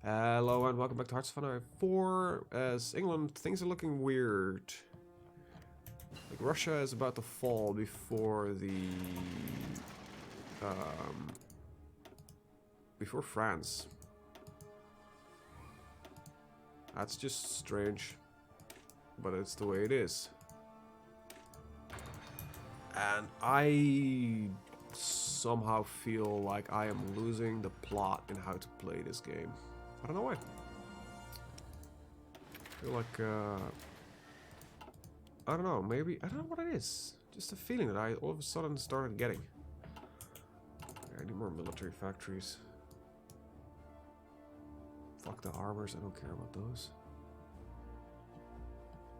Hello and welcome back to HoI4. As England, things are looking weird. Like Russia is about to fall before before France. That's just strange, but it's the way it is. And I somehow feel like I am losing the plot in how to play this game. I don't know why. I feel like, I don't know, maybe, I don't know what it is. Just a feeling that I all of a sudden started getting. I need more military factories. Fuck the armors, I don't care about those.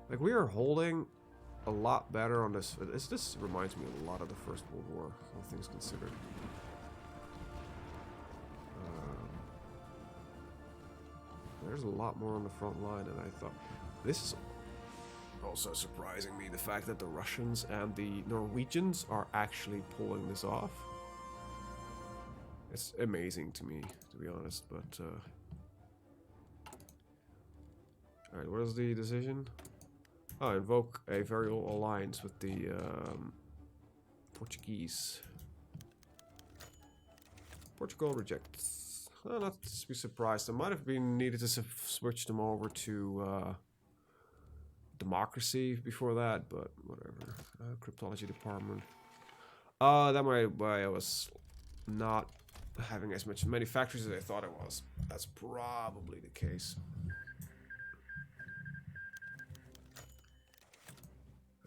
Like, we are holding a lot better on this. This reminds me a lot of the First World War, all things considered. There's a lot more on the front line than I thought. This is also surprising me, the fact that the Russians and the Norwegians are actually pulling this off. It's amazing to me, to be honest, but alright, what is the decision? Oh, invoke a variable alliance with the Portuguese. Portugal rejects. Well, not to be surprised. I might have been needed to switch them over to democracy before that, but whatever. Cryptology department. That might be why I was not having as many factories as I thought it was. That's probably the case.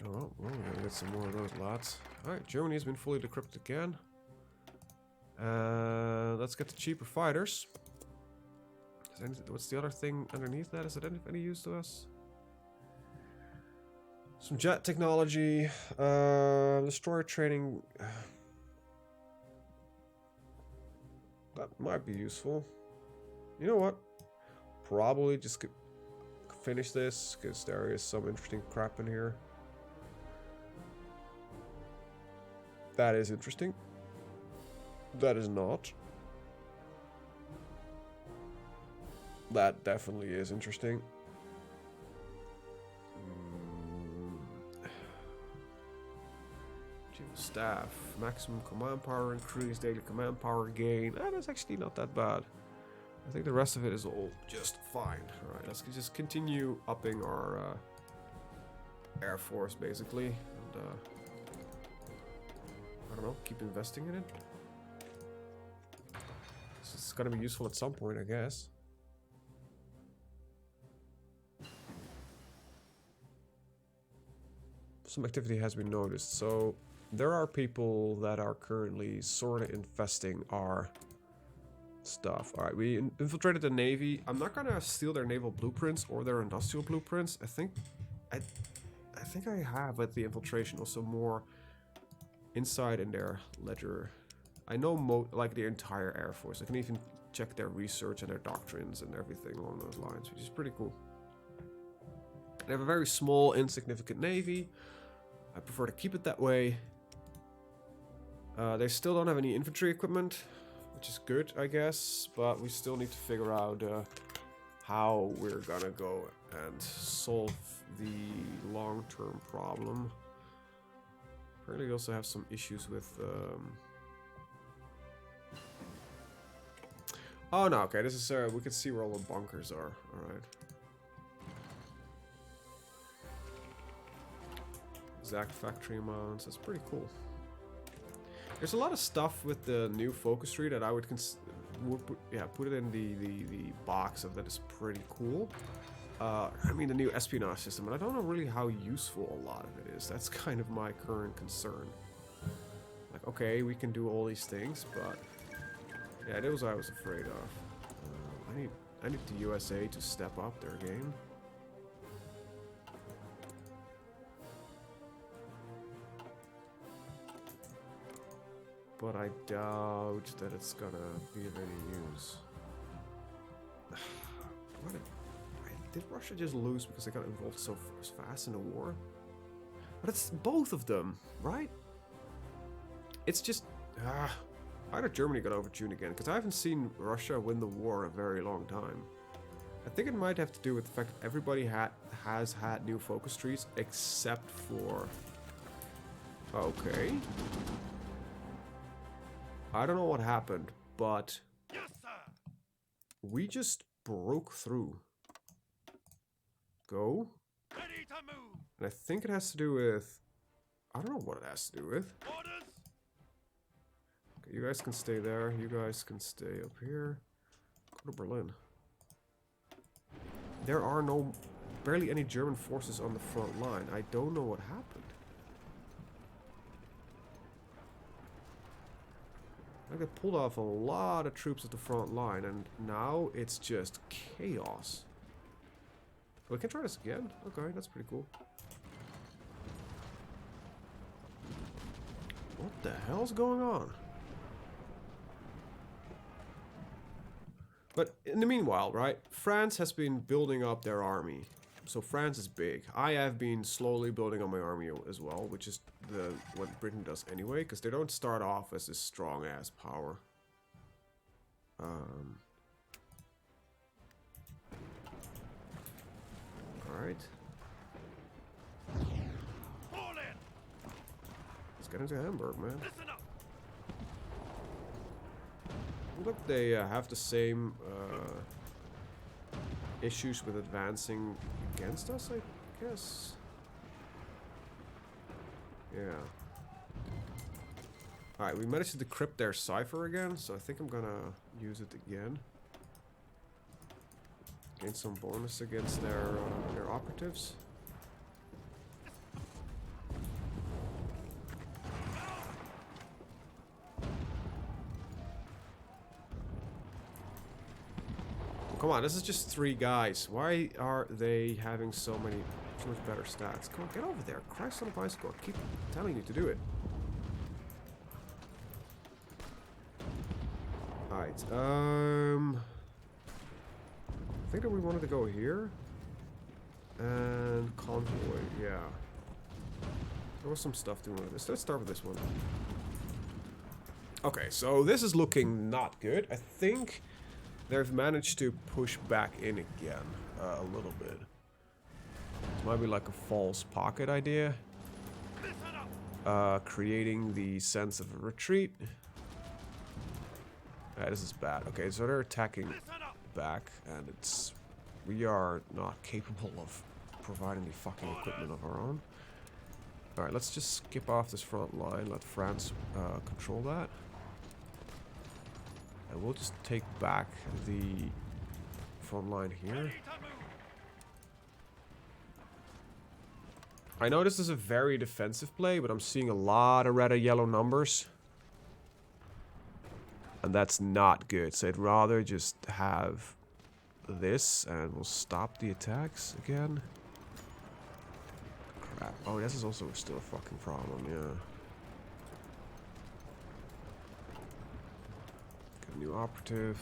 Oh, well, we're gonna get some more of those lots. Alright, Germany has been fully decrypted again. Let's get the cheaper fighters. What's the other thing underneath that? Is it any use to us? Some jet technology. Destroyer training. That might be useful. You know what? Probably just finish this, because there is some interesting crap in here. That is interesting. That is not. That definitely is interesting. Chief of Staff. Maximum command power increase, daily command power gain. That's actually not that bad. I think the rest of it is all just fine. Alright, let's just continue upping our Air Force, basically. And, I don't know, keep investing in it. It's gonna be useful at some point, I guess. Some activity has been noticed, so there are people that are currently sort of infesting our stuff. Alright, we infiltrated the Navy. I'm not gonna steal their naval blueprints or their industrial blueprints. I think I have at the infiltration also more inside in their ledger. I know like the entire Air Force. I can even check their research and their doctrines and everything along those lines, which is pretty cool. They have a very small, insignificant navy. I prefer to keep it that way. They still don't have any infantry equipment, which is good, I guess, but we still need to figure out how we're gonna go and solve the long-term problem. Apparently we also have some issues with oh no, okay, this is we can see where all the bunkers are. Alright. Exact factory amounts, that's pretty cool. There's a lot of stuff with the new focus tree that I would put it in the box of that is pretty cool. I mean the new espionage system, but I don't know really how useful a lot of it is. That's kind of my current concern. Like, okay, we can do all these things, but yeah, that was what I was afraid of. I need the USA to step up their game. But I doubt that it's gonna be of any use. Did Russia just lose because they got involved so fast in the war? But it's both of them, right? It's just... Either Germany got overtuned again, because I haven't seen Russia win the war in a very long time. I think it might have to do with the fact that everybody has had new focus trees, except for... Okay. I don't know what happened, but... Yes, sir. We just broke through. Go. Ready to move. And I think it has to do with... I don't know what it has to do with. Orders. Okay, you guys can stay there. You guys can stay up here. Go to Berlin. There are barely any German forces on the front line. I don't know what happened. I got pulled off a lot of troops at the front line, and now it's just chaos. We can try this again. Okay, that's pretty cool. What the hell's going on? But in the meanwhile, right, France has been building up their army. So France is big. I have been slowly building up my army as well, which is what Britain does anyway, because they don't start off as this strong-ass power. Alright. Let's get into Hamburg, man. Look, they have the same issues with advancing against us, I guess. Yeah. Alright, we managed to decrypt their cipher again, so I think I'm gonna use it again. Gain some bonus against their operatives. Come on, this is just 3 guys. Why are they having so much better stats? Come on, get over there. Christ on a bicycle. I keep telling you to do it. Alright, I think that we wanted to go here. And convoy, yeah. There was some stuff doing with this. Let's start with this one. Okay, so this is looking not good. I think they've managed to push back in again a little bit. It might be like a false pocket idea. Creating the sense of a retreat. This is bad. Okay, so they're attacking back, and we are not capable of providing the fucking equipment of our own. Alright, let's just skip off this front line, let France control that. And we'll just take back the front line here. I know this is a very defensive play, but I'm seeing a lot of red and yellow numbers. And that's not good, so I'd rather just have this, and we'll stop the attacks again. Crap. Oh, this is also still a fucking problem, yeah. Get a new operative.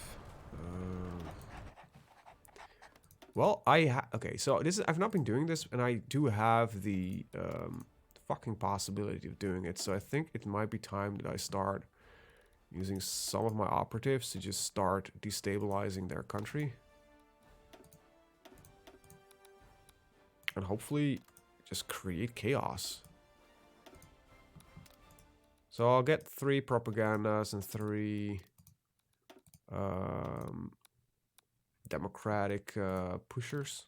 Well, okay, so I've not been doing this, and I do have the fucking possibility of doing it, so I think it might be time that I start using some of my operatives to just start destabilizing their country. And hopefully just create chaos. So I'll get 3 propagandas and 3 democratic pushers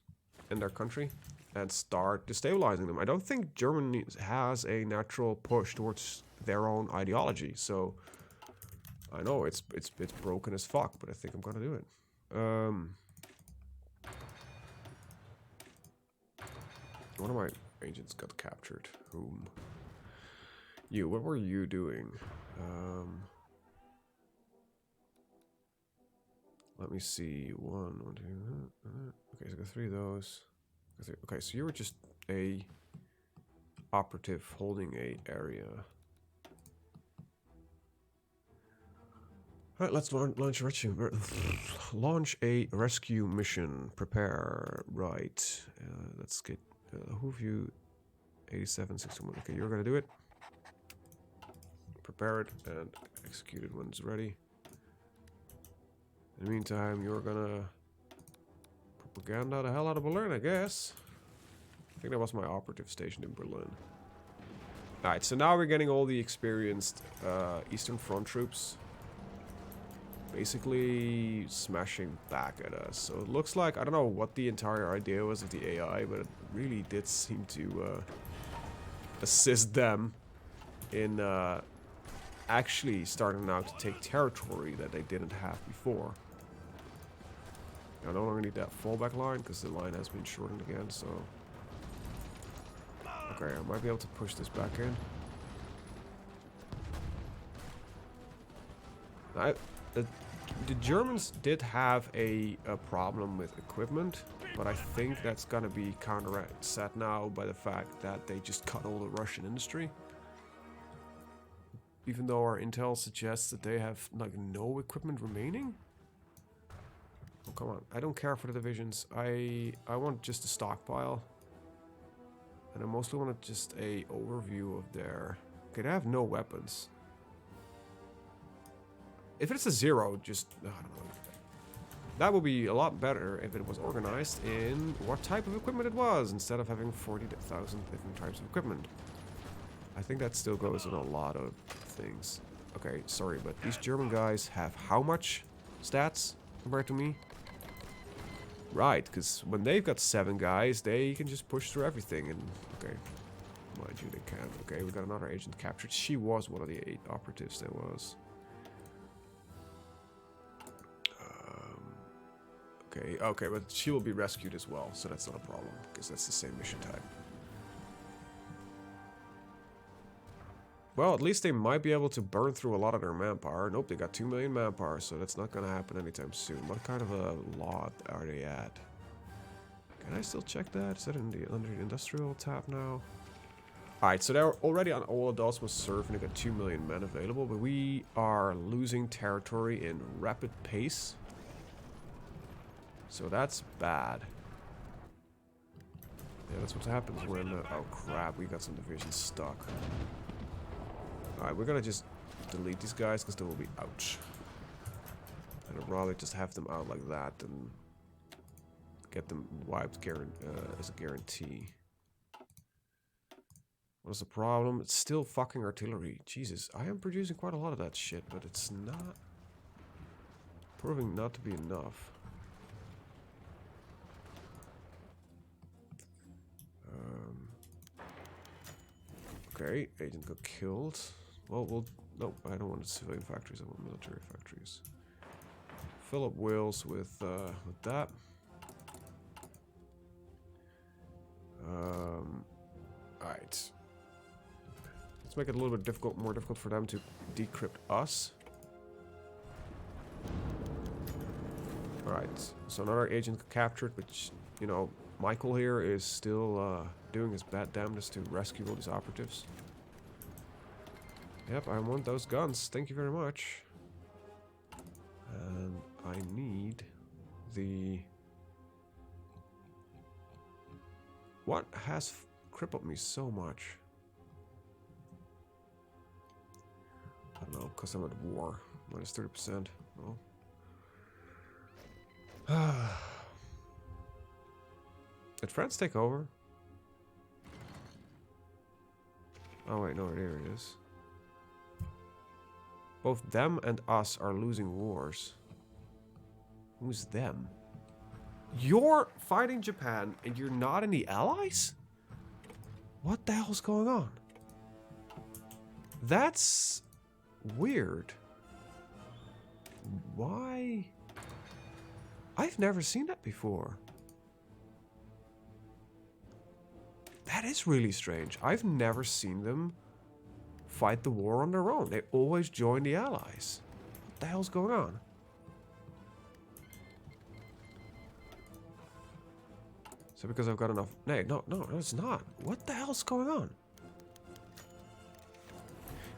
in their country and start destabilizing them. I don't think Germany has a natural push towards their own ideology, so I know it's broken as fuck, but I think I'm gonna do it. One of my agents got captured. Whom? You. What were you doing? Let me see. 1, 2. Okay, so I got 3 of those. Okay, so you were just a operative holding a area. Alright, let's launch a rescue. Launch a rescue mission. Prepare. Right. Let's get who of you 8761. Okay, you're gonna do it. Prepare it and executed when it's ready. In the meantime, you're gonna propaganda the hell out of Berlin, I guess. I think that was my operative station in Berlin. Alright, so now we're getting all the experienced Eastern Front troops basically smashing back at us. So it looks like, I don't know what the entire idea was of the AI, but it really did seem to assist them in actually starting now to take territory that they didn't have before. I no longer need that fallback line because the line has been shortened again, so... Okay, I might be able to push this back in. The Germans did have a problem with equipment, but I think that's gonna be counterset now by the fact that they just cut all the Russian industry. Even though our intel suggests that they have like no equipment remaining. Oh, come on. I don't care for the divisions. I want just a stockpile. And I mostly want just a overview of their... Okay, they have no weapons. If it's a 0, just... I don't know. That would be a lot better if it was organized in what type of equipment it was, instead of having 40,000 different types of equipment. I think that still goes in a lot of things. Okay, sorry, but these German guys have how much stats compared to me? Right, because when they've got 7 guys, they can just push through everything. And okay, mind you, they can. Okay, we got another agent captured. She was one of the 8 operatives there was. Okay, but she will be rescued as well, so that's not a problem, because that's the same mission type. Well, at least they might be able to burn through a lot of their manpower. Nope, they got 2 million manpower, so that's not going to happen anytime soon. What kind of a lot are they at? Can I still check that? Is that in the under the industrial tab now? Alright, so they're already on all adults was served and they got 2 million men available, but we are losing territory in rapid pace. So that's bad. Yeah, that's what happens when... oh crap, we got some divisions stuck. Alright, we're gonna just delete these guys because they will be ouch. And I'd rather just have them out like that than get them wiped as a guarantee. What's the problem? It's still fucking artillery. Jesus, I am producing quite a lot of that shit, but it's not proving not to be enough. Okay, agent got killed. Well, no, I don't want civilian factories. I want military factories. Fill up wheels with that. Alright. Let's make it a little bit more difficult for them to decrypt us. Alright, so another agent captured, which, you know, Michael here is still doing his bad damnedest to rescue all these operatives. Yep, I want those guns. Thank you very much. And I need the... What has crippled me so much? I don't know, because I'm at war. Minus 30%. Well. Did France take over? Oh wait, no, there it is. Both them and us are losing wars. Who's them? You're fighting Japan and you're not in the Allies? What the hell's going on? That's weird. Why? I've never seen that before. That is really strange. I've never seen them fight the war on their own. They always join the Allies. What the hell's going on? So because I've got enough... No, it's not. What the hell's going on?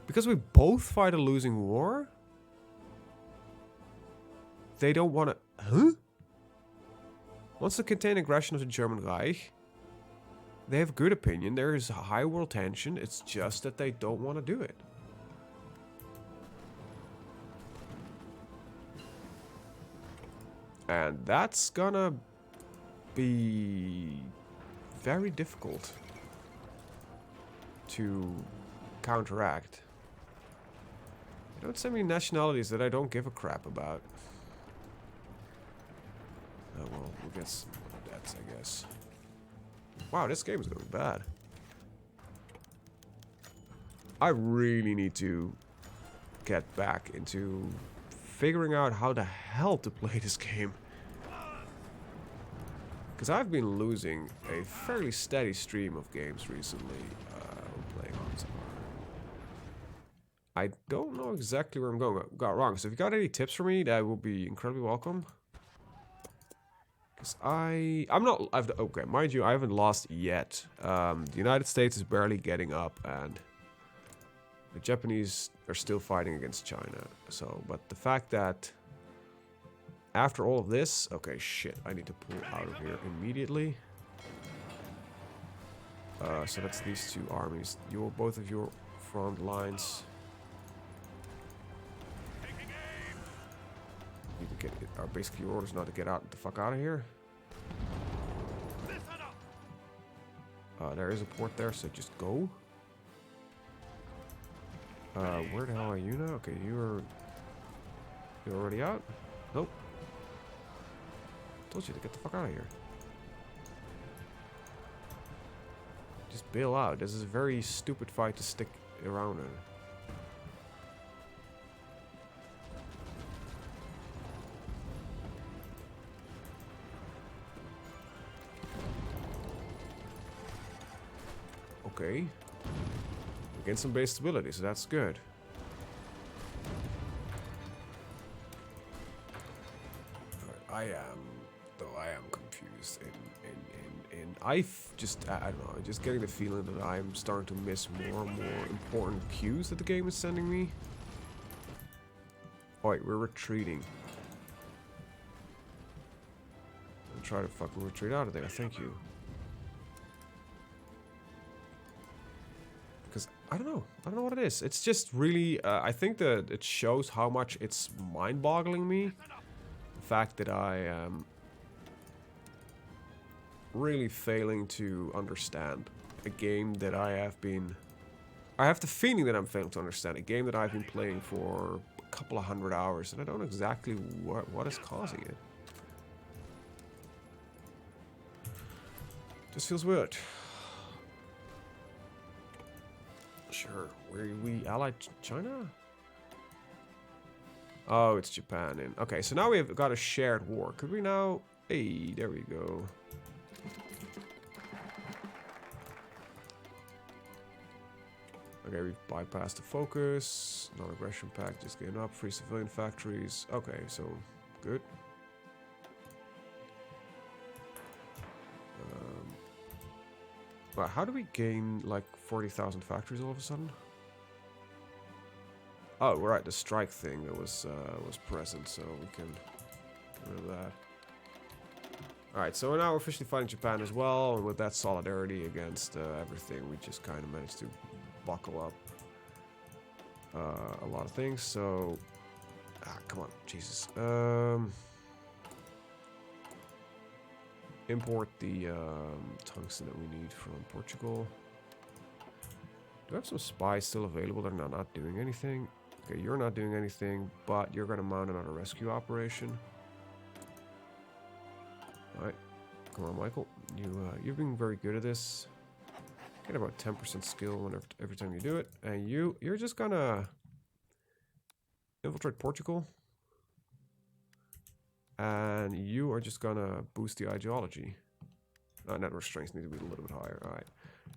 Because we both fight a losing war? They don't want to... Huh? Wants to contain aggression of the German Reich. They have good opinion. There is high world tension. It's just that they don't want to do it. And that's gonna be very difficult to counteract. You don't send me nationalities that I don't give a crap about. Oh well, we'll get some debts, I guess. Wow, this game is going bad. I really need to get back into figuring out how the hell to play this game. Because I've been losing a fairly steady stream of games recently playing on some. I don't know exactly where I'm going. Got wrong. So if you got any tips for me, that would be incredibly welcome. Because okay, mind you, I haven't lost yet. The United States is barely getting up, and the Japanese are still fighting against China. So, but the fact that after all of this, okay, shit, I need to pull out of here immediately. So that's these two armies. Both of your front lines. Need to get are basically your orders now to get the fuck out of here. There is a port there, so just go. Where the hell are you now? Okay, you're already out? Nope. Told you to get the fuck out of here. Just bail out. This is a very stupid fight to stick around in. Okay. Again, some base stability, so that's good. I am confused. I don't know, just getting the feeling that I'm starting to miss more and more important cues that the game is sending me. Alright, we're retreating. I'll try to fucking retreat out of there, thank you. Because I don't know what it is. It's just really, I think that it shows how much it's mind-boggling me. The fact that I am really failing to understand a game that I have the feeling that I'm failing to understand a game that I've been playing for a couple of 100 hours, and I don't know exactly what is causing it. Just feels weird. Sure, we allied China? Oh, it's Japan. Okay, so now we've got a shared war. Could we now... Hey, there we go. Okay, we've bypassed the focus. Non-aggression pact just getting up. Free civilian factories. Okay, so good. Well, how do we gain like 40,000 factories all of a sudden? Oh, right, the strike thing that was present, so we can get rid of that. Alright, so now we're officially fighting Japan as well, and with that solidarity against everything, we just kind of managed to buckle up a lot of things, so... come on, Jesus. Import the tungsten that we need from Portugal. Do I have some spies still available that are not doing anything? Okay, you're not doing anything, but you're going to mount another rescue operation. Alright, come on, Michael. You've been very good at this. Get about 10% skill every time you do it, and you're just gonna infiltrate Portugal, and you are just gonna boost the ideology. Network strength needs to be a little bit higher. All right.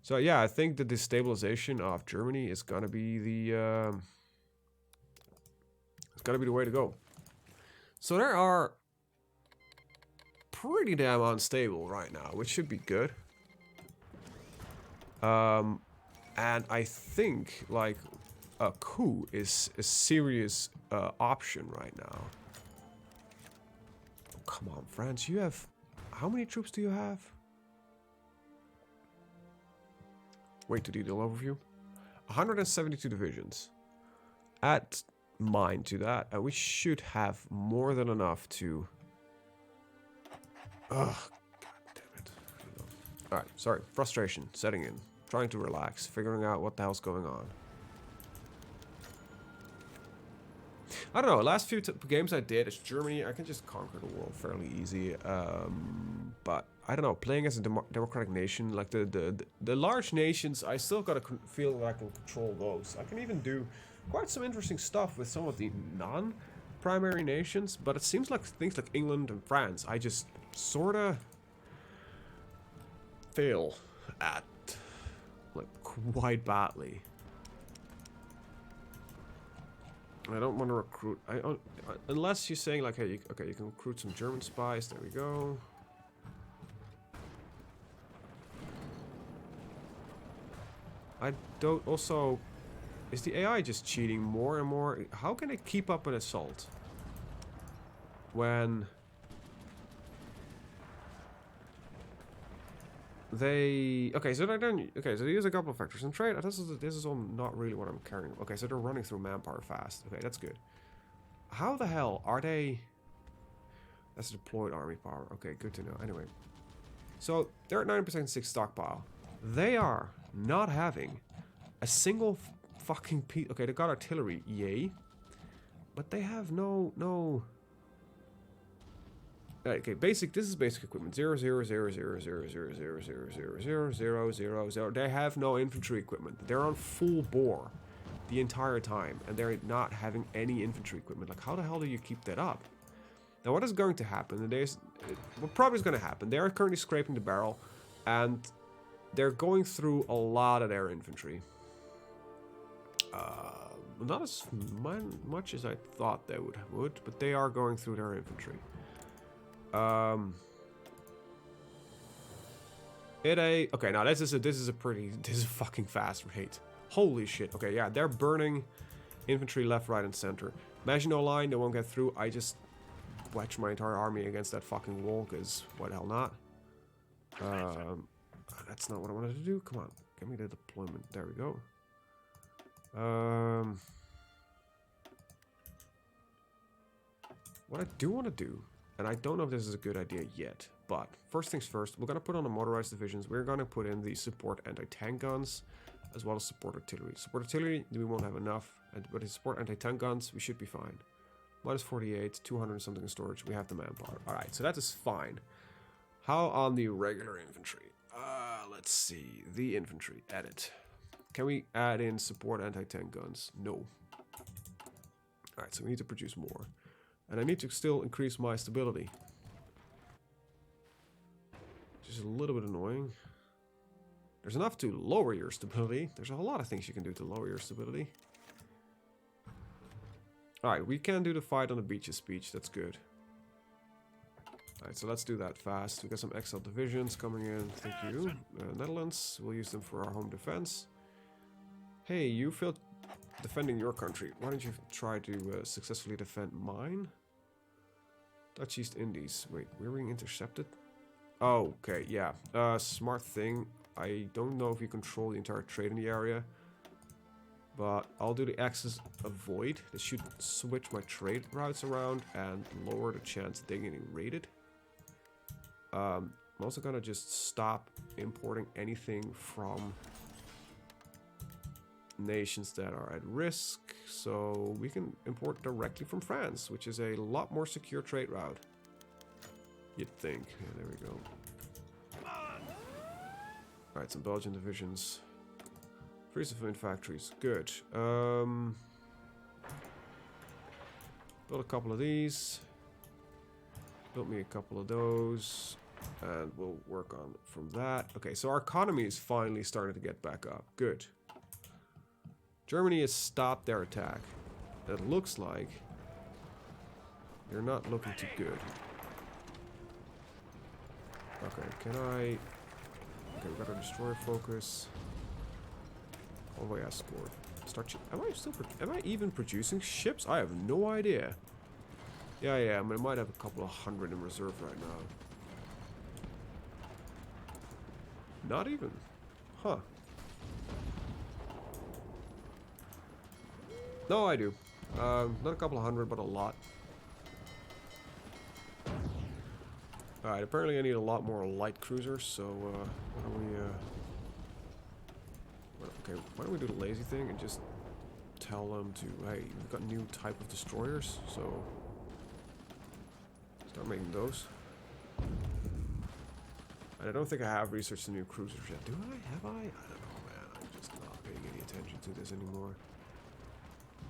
So yeah, I think the destabilization of Germany is gonna be the way to go. So there are pretty damn unstable right now, which should be good. And I think like a coup is a serious option right now. Oh, come on, France, you have how many troops do you have? Wait to detail overview. 172 divisions. Add mine to that, and we should have more than enough to Ugh, god damn it. Alright, sorry. Frustration setting in. Trying to relax, figuring out what the hell's going on. I don't know, last few games I did as Germany, I can just conquer the world fairly easy. But I don't know, playing as a democratic nation, like the large nations, I still gotta feel that I can control those. I can even do quite some interesting stuff with some of the non-primary nations, but it seems like things like England and France, I just sorta fail at, like, quite badly. I don't want to recruit. Unless you're saying like, hey, okay, you can recruit some German spies. There we go. I don't. Also, is the AI just cheating more and more? How can it keep up an assault when they? Okay, so they're done. Okay, so they use a couple of factors in trade. This is all not really what I'm carrying. Okay, so they're running through manpower fast. Okay, that's good. How the hell are they? That's deployed army power. Okay, good to know. Anyway, so they're at 9% 6 stockpile. They are not having a single fucking piece. Okay, they got artillery, yay, but they have no. Okay, basic. This is basic equipment. 000000000000000. They have no infantry equipment. They're on full bore the entire time, and they're not having any infantry equipment. Like, how the hell do you keep that up? Now, what is going to happen? What probably is going to happen? They are currently scraping the barrel, and they're going through a lot of their infantry. Not as much as I thought they would, but they are going through their infantry. Okay, now this is a fucking fast rate. Holy shit. Okay, yeah, they're burning infantry left, right, and center. Maginot Line, they won't get through. I just wedge my entire army against that fucking wall, because why the hell not? That's not what I wanted to do. Come on, give me the deployment. There we go. What I do want to do, and I don't know if this is a good idea yet, but first things first, we're going to put on the motorized divisions. We're going to put in the support anti-tank guns, as well as support artillery. Support artillery, we won't have enough, but the support anti-tank guns, we should be fine. Minus 48, 200 something in storage, we have the manpower. Alright, so that is fine. How on the regular infantry? Let's see, the infantry, edit. Can we add in support anti-tank guns? No. Alright, so we need to produce more. And I need to still increase my stability. Which is a little bit annoying. There's enough to lower your stability. There's a whole lot of things you can do to lower your stability. Alright, we can do the fight on the beaches speech. That's good. Alright, so let's do that fast. We got some XL divisions coming in. Thank you. Netherlands. We'll use them for our home defense. Hey, you failed defending your country. Why don't you try to successfully defend mine? Dutch East Indies. Wait, we're being intercepted? Oh, okay, yeah. Smart thing. I don't know if you control the entire trade in the area. But I'll do the axis avoid. This should switch my trade routes around and lower the chance of they getting raided. I'm also gonna just stop importing anything from nations that are at risk, so we can import directly from France, which is a lot more secure trade route, you'd think. Yeah, there we go. Alright, some Belgian divisions. Freeze of wind factories, good. Build a couple of these. Build me a couple of those. And we'll work on from that. Okay, so our economy is finally starting to get back up. Good. Germany has stopped their attack. It looks like they're not looking too good. Okay, can I... Okay, we got our destroyer focus. Convoy escort. Start... Am I even producing ships? I have no idea. Yeah, I mean, I might have a couple of hundred in reserve right now. Not even. Huh. No, I do. Not a couple of hundred, but a lot. Alright, apparently I need a lot more light cruisers, so why don't we okay, why don't we do the lazy thing and just tell them to, hey, we've got new type of destroyers, so start making those. And I don't think I have researched the new cruisers yet. Do I? Have I? I don't know, man. I'm just not paying any attention to this anymore.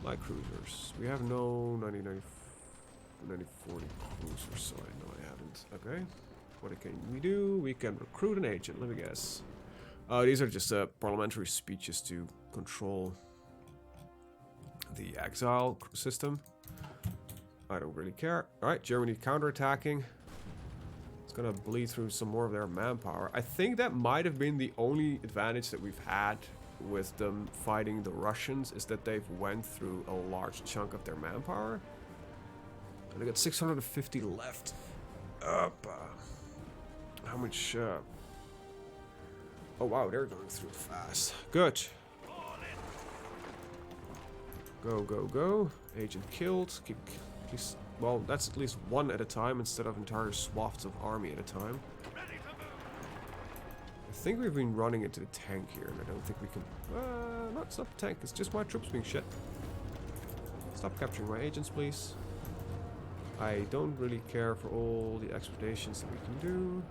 Light cruisers. We have no 9040 cruisers, so I know I haven't. Okay. What can we do? We can recruit an agent, let me guess. These are just parliamentary speeches to control the exile system. I don't really care. Alright, Germany counterattacking. It's gonna bleed through some more of their manpower. I think that might have been the only advantage that we've had with them fighting the Russians, is that they've went through a large chunk of their manpower. And they got 650 left. How much? Oh wow, they're going through fast. Good. Go, go, go. Agent killed. Keep, please. Well, that's at least one at a time instead of entire swaths of army at a time. I think we've been running into the tank here, and I don't think we can... no, it's not the tank. It's just my troops being shit. Stop capturing my agents, please. I don't really care for all the expeditions that we can do.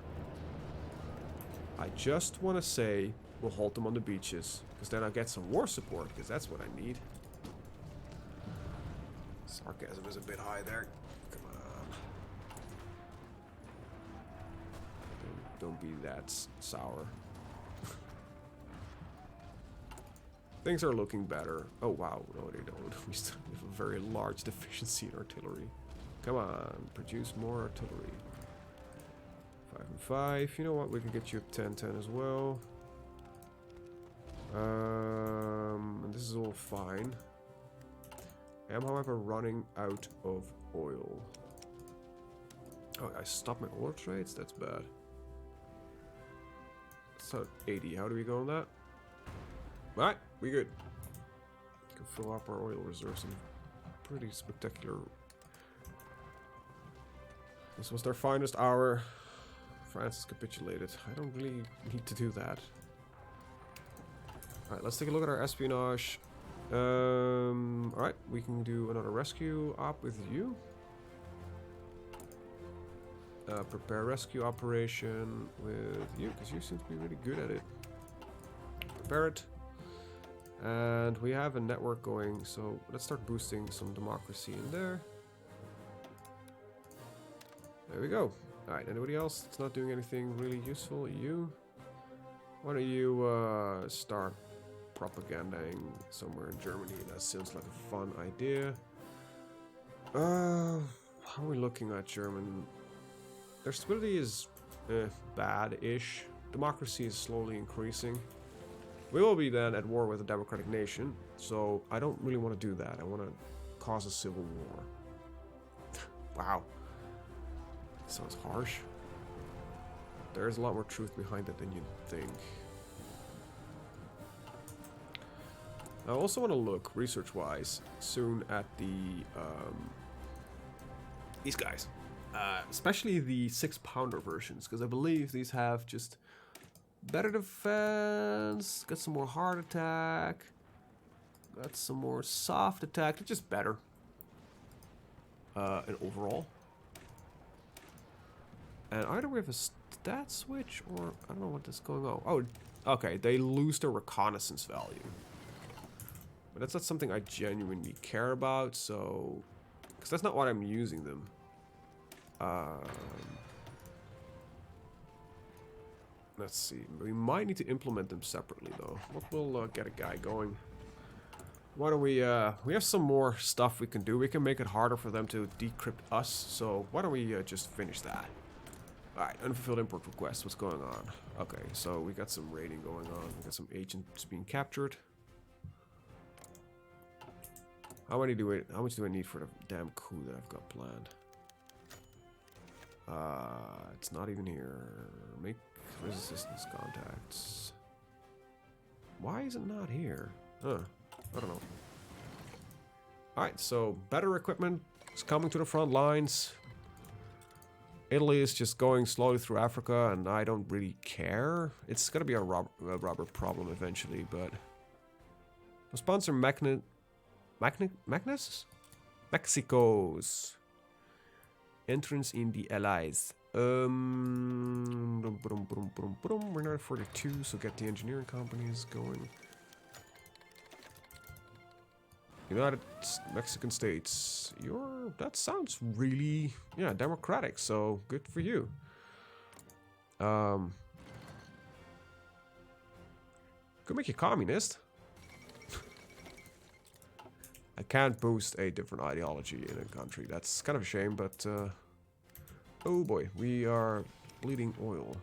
I just want to say we'll halt them on the beaches, because then I'll get some war support, because that's what I need. Sarcasm is a bit high there. Come on. Don't be that sour. Things are looking better. Oh wow, no they don't. We still have a very large deficiency in artillery. Come on, produce more artillery. 5 and 5. You know what? We can get you up 10-10 as well. And this is all fine. I am, however, running out of oil. Oh, I stopped my oil trades? That's bad. So 80. How do we go on that? Alright, we good. We can fill up our oil reserves in pretty spectacular. This was their finest hour. France has capitulated. I don't really need to do that. Alright, let's take a look at our espionage. Alright, we can do another rescue op with you. Prepare rescue operation with you, because you seem to be really good at it. Prepare it. And we have a network going, so let's start boosting some democracy in there. There we go. Alright, anybody else that's not doing anything really useful? You? Why don't you start propaganding somewhere in Germany? That sounds like a fun idea. How are we looking at German? Their stability is bad-ish. Democracy is slowly increasing. We will be then at war with a democratic nation, so I don't really want to do that. I want to cause a civil war. Wow. Sounds harsh. There's a lot more truth behind it than you'd think. I also want to look, research-wise, soon at the these guys. Especially the 6-pounder versions, because I believe these have just better defense, got some more hard attack, got some more soft attack. They're just better. And overall. And either we have a stat switch, or I don't know what is going on. Oh, okay, they lose their reconnaissance value. But that's not something I genuinely care about, so... Because that's not what I'm using them. Let's see. We might need to implement them separately, though. We'll get a guy going. Why don't we have some more stuff we can do. We can make it harder for them to decrypt us, so why don't we just finish that? Alright, unfulfilled import request. What's going on? Okay, so we got some raiding going on. We got some agents being captured. How much do I need for the damn coup that I've got planned? It's not even here. Make resistance contacts. Why is it not here? Huh. I don't know. Alright, so better equipment is coming to the front lines. Italy is just going slowly through Africa, and I don't really care. It's gonna be a rubber problem eventually, but... We'll sponsor Magnus? Mexico's entrance in the Allies. We're not at 42, so get the engineering companies going. United Mexican States. That sounds really, yeah, democratic, so good for you. Could make you communist. I can't boost a different ideology in a country. That's kind of a shame, but oh boy, we are bleeding oil.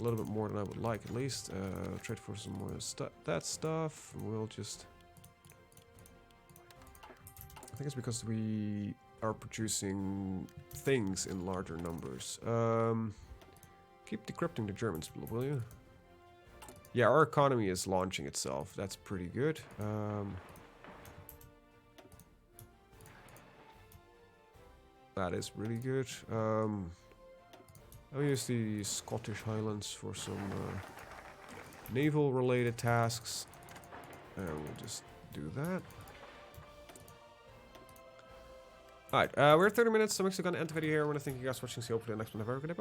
A little bit more than I would like, at least. Trade for some more that stuff. We'll just... I think it's because we are producing things in larger numbers. Keep decrypting the Germans, will you? Yeah, our economy is launching itself. That's pretty good. That is really good. I'll use the Scottish Highlands for some naval-related tasks. And we'll just do that. Alright, we're at 30 minutes, so I'm actually going to end the video here. I want to thank you guys for watching. See you hopefully the next one. Have a good day.